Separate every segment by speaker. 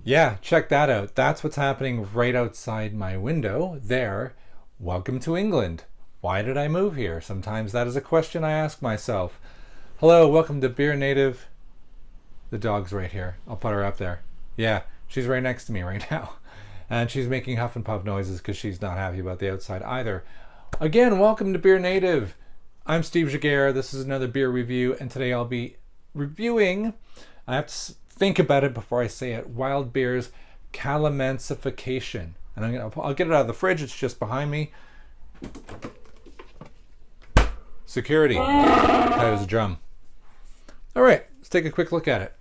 Speaker 1: Yeah, check that out. That's what's happening right outside my window there. Welcome to England. Why did I move here? Sometimes that is a question I ask myself. Hello, welcome to BeerNative. The dog's right here. I'll put her up there. Yeah, she's right next to me right now. And she's making huff and puff noises because she's not happy about the outside either. Again, welcome to BeerNative. I'm Steve Jaguar. This is another beer review, and today I'll be reviewing, I have to think about it before I say it, Wild Beer's Kalamansification. And I'll get it out of the fridge. It's just behind me. Security. That was a drum. All right, let's take a quick look at it.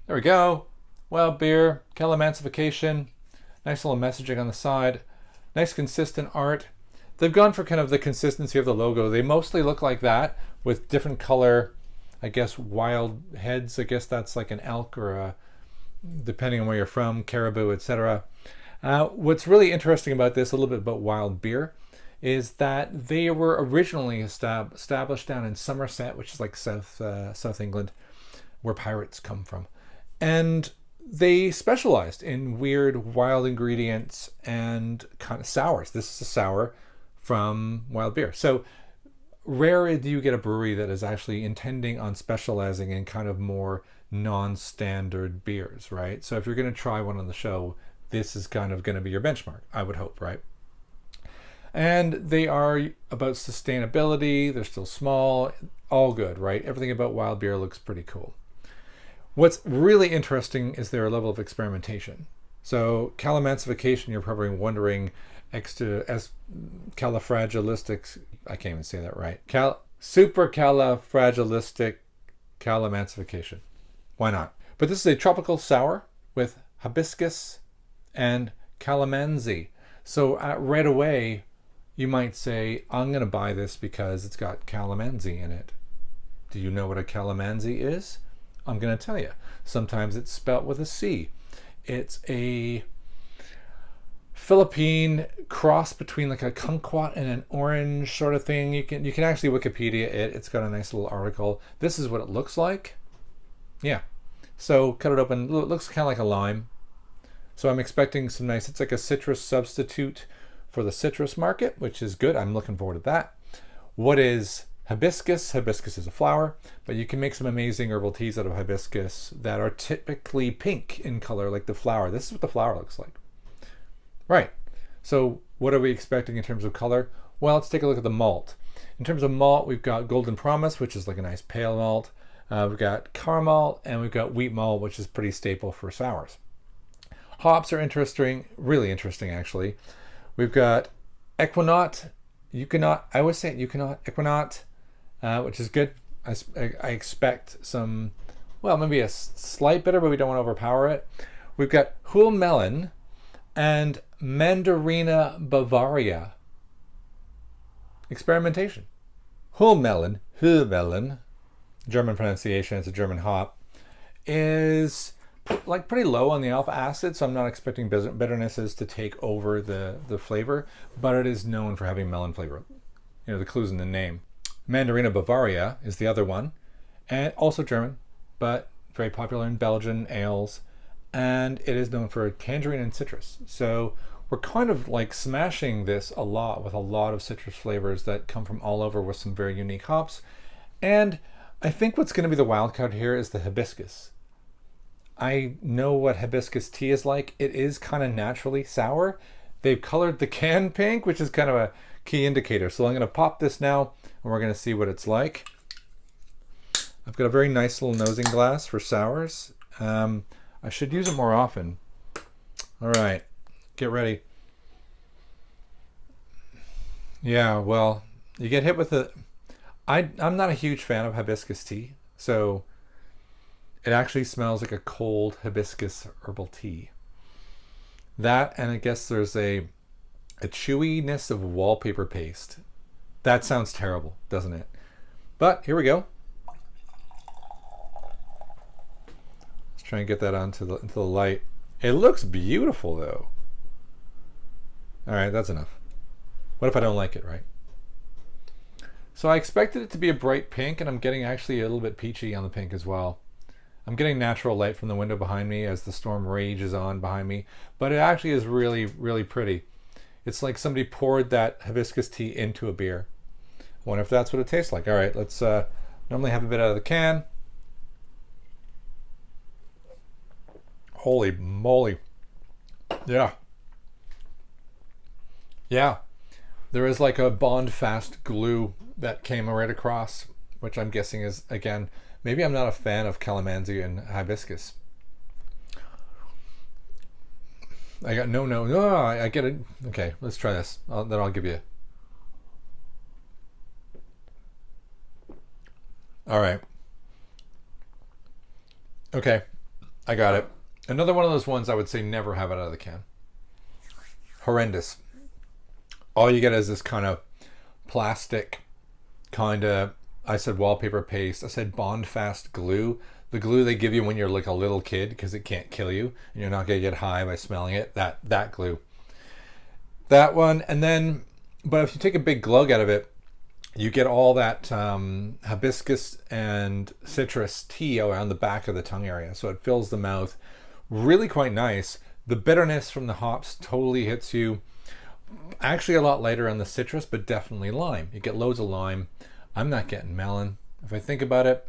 Speaker 1: There we go. Wild Beer, Kalamansification. Nice little messaging on the side. Nice consistent art. They've gone for kind of the consistency of the logo. They mostly look like that with different color, I guess, wild heads. I guess that's like an elk or a, depending on where you're from, caribou, etc. What's really interesting about this, a little bit about Wild Beer, is that they were originally established down in Somerset, which is like South England, where pirates come from. And they specialized in weird wild ingredients and kind of sours. This is a sour from Wild Beer. So rare do you get a brewery that is actually intending on specializing in kind of more non-standard beers, right? So if you're going to try one on the show, this is kind of going to be your benchmark, I would hope, right? And they are about sustainability. They're still small, all good, right? Everything about Wild Beer looks pretty cool. What's really interesting is their level of experimentation. So Kalamansification, you're probably wondering, as califragilistic, I can't even say that right. Supercalifragilistic Kalamansification. Why not? But this is a tropical sour with hibiscus and calamansi. So right away, you might say, I'm going to buy this because it's got calamansi in it. Do you know what a calamansi is? I'm going to tell you. Sometimes it's spelt with a C. It's a Philippine cross between like a kumquat and an orange sort of thing. You can actually Wikipedia it. It's got a nice little article. This is what it looks like. Yeah. So cut it open. It looks kind of like a lime. So I'm expecting some nice, it's like a citrus substitute for the citrus market, which is good. I'm looking forward to that. What is hibiscus? Hibiscus is a flower, but you can make some amazing herbal teas out of hibiscus that are typically pink in color, like the flower. This is what the flower looks like. Right. So what are we expecting in terms of color? Well, let's take a look at the malt. In terms of malt, we've got Golden Promise, which is like a nice pale malt. We've got Caramalt, and we've got wheat malt, which is pretty staple for sours. Hops are interesting, really interesting actually. We've got Ekuanot, I always say Ekuanot, which is good. I expect some, well, maybe a slight bitter, but we don't want to overpower it. We've got Huell Melon and Mandarina Bavaria. Experimentation. Huell Melon, German pronunciation, it's a German hop, is like pretty low on the alpha acid, so I'm not expecting bitternesses to take over the flavor, but it is known for having melon flavor. You know, the clue's in the name. Mandarina Bavaria is the other one, and also German, but very popular in Belgian ales, and it is known for tangerine and citrus. So we're kind of like smashing this a lot with a lot of citrus flavors that come from all over with some very unique hops. And I think what's going to be the wild card here is the hibiscus. I know what hibiscus tea is like. It is kind of naturally sour. They've colored the can pink, which is kind of a key indicator. So I'm going to pop this now, and we're going to see what it's like. I've got a very nice little nosing glass for sours. I should use it more often. All right, get ready. Yeah, well, you get hit with it. I'm not a huge fan of hibiscus tea, so it actually smells like a cold hibiscus herbal tea. That, and I guess there's a chewiness of wallpaper paste. That sounds terrible, doesn't it? But here we go. Let's try and get that into the light. It looks beautiful though. All right, that's enough. What if I don't like it, right? So I expected it to be a bright pink, and I'm getting actually a little bit peachy on the pink as well. I'm getting natural light from the window behind me as the storm rages on behind me, but it actually is really, really pretty. It's like somebody poured that hibiscus tea into a beer. I wonder if that's what it tastes like. All right, let's normally have a bit out of the can. Holy moly. Yeah. Yeah. There is like a bond fast glue that came right across, which I'm guessing is, again, maybe I'm not a fan of calamansi and hibiscus. I got no, I get it. Okay, let's try this. Then I'll give you. All right. Okay, I got it. Another one of those ones I would say never have it out of the can. Horrendous. All you get is this kind of plastic, kind of, I said wallpaper paste, I said bond fast glue. The glue they give you when you're like a little kid because it can't kill you and you're not going to get high by smelling it. That glue. That one, and then, but if you take a big glug out of it, you get all that hibiscus and citrus tea around the back of the tongue area. So it fills the mouth. Really quite nice. The bitterness from the hops totally hits you. Actually a lot lighter on the citrus, but definitely lime. You get loads of lime. I'm not getting melon. If I think about it,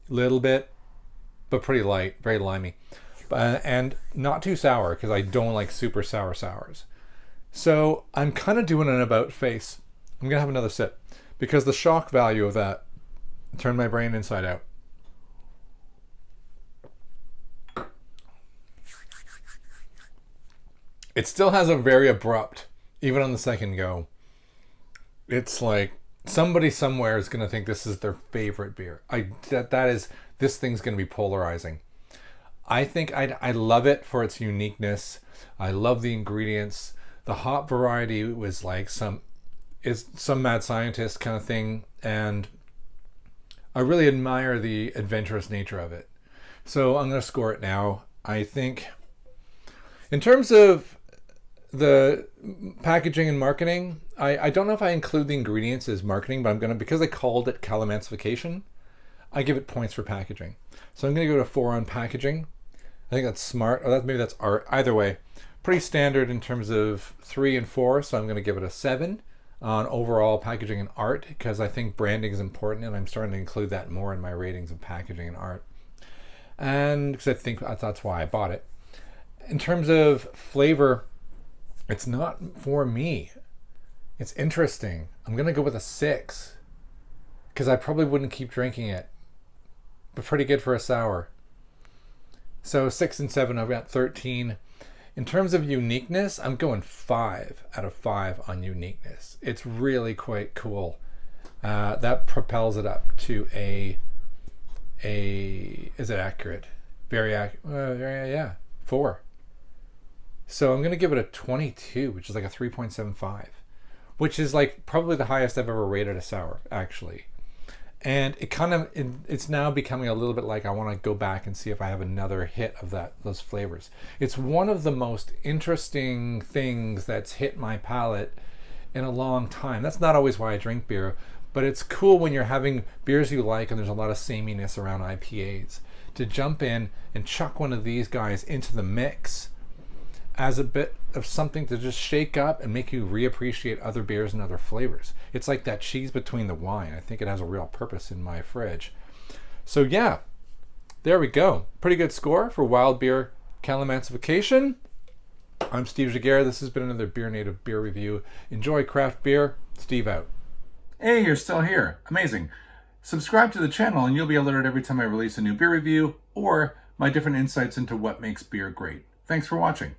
Speaker 1: little bit, but pretty light, very limey. And not too sour, because I don't like super sour sours. So I'm kind of doing an about face. I'm going to have another sip, because the shock value of that turned my brain inside out. It still has a very abrupt, even on the second go. It's like somebody somewhere is going to think this is their favorite beer. This thing's going to be polarizing. I think I love it for its uniqueness. I love the ingredients. The hop variety was like some mad scientist kind of thing, and I really admire the adventurous nature of it. So I'm going to score it now. I think in terms of the packaging and marketing, I don't know if I include the ingredients as marketing, but I'm going to, because I called it Kalamansification, I give it points for packaging. So I'm going to go to 4 on packaging. I think that's smart. Or maybe that's art. Either way, pretty standard in terms of 3 and 4. So I'm going to give it a 7 on overall packaging and art, because I think branding is important, and I'm starting to include that more in my ratings of packaging and art. And because I think that's why I bought it. In terms of flavor, it's not for me. It's interesting. I'm going to go with a 6, because I probably wouldn't keep drinking it, but pretty good for a sour. So 6 and 7, I've got 13. In terms of uniqueness, I'm going 5 out of 5 on uniqueness. It's really quite cool. That propels it up to is it accurate? Very accurate. Yeah, 4. So I'm going to give it a 22, which is like a 3.75, which is like probably the highest I've ever rated a sour, actually. And it's now becoming a little bit like I want to go back and see if I have another hit of those flavors. It's one of the most interesting things that's hit my palate in a long time. That's not always why I drink beer, but it's cool when you're having beers you like and there's a lot of sameness around IPAs, to jump in and chuck one of these guys into the mix as a bit of something to just shake up and make you reappreciate other beers and other flavors. It's like that cheese between the wine. I think it has a real purpose in my fridge. So yeah, there we go. Pretty good score for Wild Beer Kalamansification. I'm Steve Giguere. This has been another BeerNative beer review. Enjoy craft beer. Steve out. Hey, you're still here. Amazing. Subscribe to the channel and you'll be alerted every time I release a new beer review or my different insights into what makes beer great. Thanks for watching.